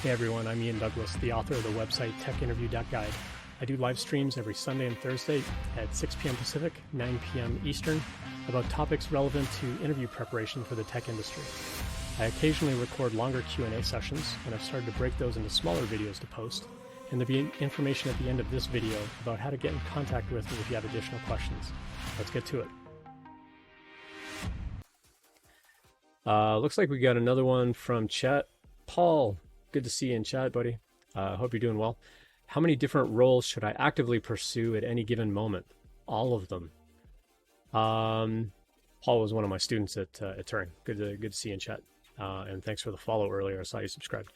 Hey everyone, I'm Ian Douglas, the author of the website techinterview.guide. I do live streams every Sunday and Thursday at 6 p.m. Pacific, 9 p.m. Eastern about topics relevant to interview preparation for the tech industry. I occasionally record longer Q&A sessions, and I've started to break those into smaller videos to post. And there'll be information at the end of this video about how to get in contact with me if you have additional questions. Let's get to it. Looks like we got another one from chat. Paul, good to see you in chat, buddy. Hope you're doing well. How many different roles should I actively pursue at any given moment? All of them. Paul was one of my students at Turing. Good to see you in chat. And thanks for the follow earlier. I saw you subscribed.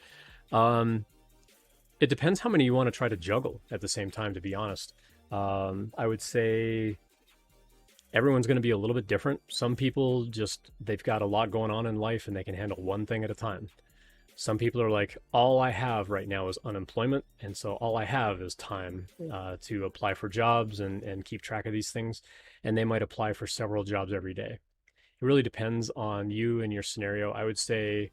It depends how many you want to try to juggle at the same time, to be honest. I would say everyone's going to be a little bit different. Some people they've got a lot going on in life and they can handle one thing at a time. Some people are like, all I have right now is unemployment, and so all I have is time to apply for jobs and keep track of these things, and they might apply for several jobs every day. It really depends on you and your scenario. I would say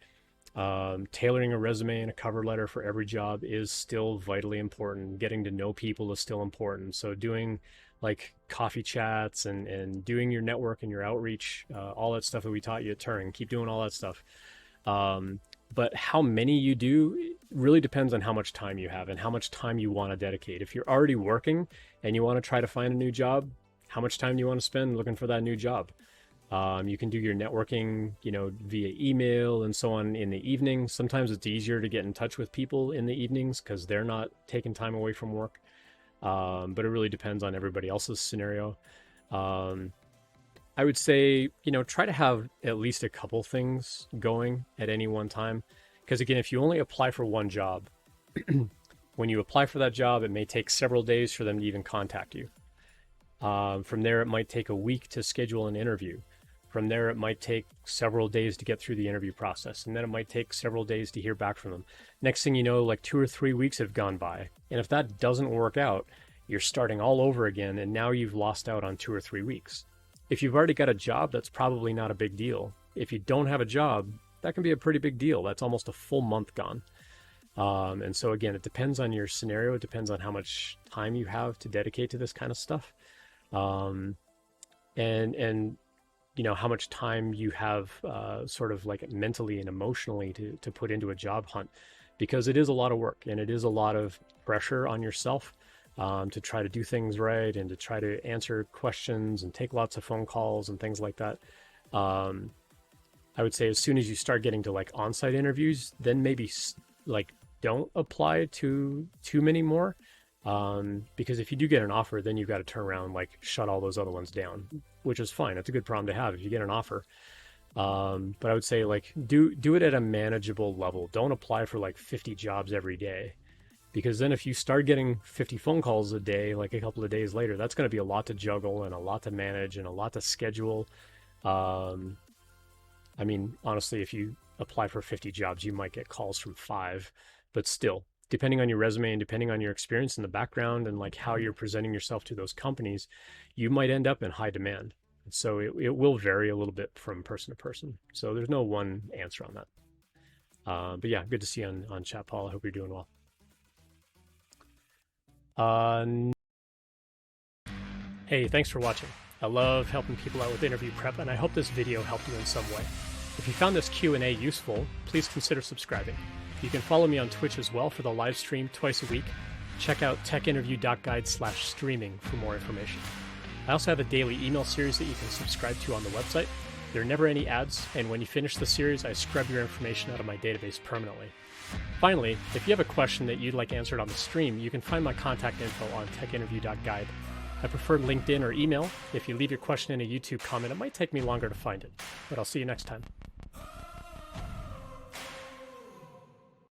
tailoring a resume and a cover letter for every job is still vitally important. Getting to know people is still important. So doing like coffee chats and doing your network and your outreach, all that stuff that we taught you at Turing, keep doing all that stuff. But how many you do really depends on how much time you have and how much time you want to dedicate. If you're already working and you want to try to find a new job, how much time do you want to spend looking for that new job? You can do your networking, via email and so on in the evening. Sometimes it's easier to get in touch with people in the evenings because they're not taking time away from work. But it really depends on everybody else's scenario. I would say, try to have at least a couple things going at any one time. Because again, if you only apply for one job, when you apply for that job, it may take several days for them to even contact you. From there, it might take a week to schedule an interview. From there, it might take several days to get through the interview process. And then it might take several days to hear back from them. Next thing you know, like 2 or 3 weeks have gone by. And if that doesn't work out, you're starting all over again. And now you've lost out on 2 or 3 weeks. If you've already got a job, that's probably not a big deal. If you don't have a job, that can be a pretty big deal. That's almost a full month gone. And so again, it depends on your scenario. It depends on how much time you have to dedicate to this kind of stuff. And how much time you have sort of like mentally and emotionally to put into a job hunt, because it is a lot of work and it is a lot of pressure on yourself to try to do things right and to try to answer questions and take lots of phone calls and things like that. I would say as soon as you start getting to like on-site interviews, then maybe like don't apply to too many more. Because if you do get an offer, then you've got to turn around, like shut all those other ones down, which is fine. That's a good problem to have if you get an offer. But I would say like do it at a manageable level. Don't apply for like 50 jobs every day, because then if you start getting 50 phone calls a day, like a couple of days later, that's going to be a lot to juggle and a lot to manage and a lot to schedule. I mean, honestly, if you apply for 50 jobs, you might get calls from 5, but still, depending on your resume and depending on your experience in the background and like how you're presenting yourself to those companies, you might end up in high demand. So it will vary a little bit from person to person. So there's no one answer on that. But yeah, good to see you on chat, Paul. I hope you're doing well. Hey, thanks for watching. I love helping people out with interview prep, and I hope this video helped you in some way. If you found this Q&A useful, please consider subscribing. You can follow me on Twitch as well for the live stream twice a week. Check out techinterview.guide/streaming for more information. I also have a daily email series that you can subscribe to on the website. There are never any ads, and when you finish the series, I scrub your information out of my database permanently. Finally, if you have a question that you'd like answered on the stream, you can find my contact info on techinterview.guide. I prefer LinkedIn or email. If you leave your question in a YouTube comment, it might take me longer to find it, but I'll see you next time.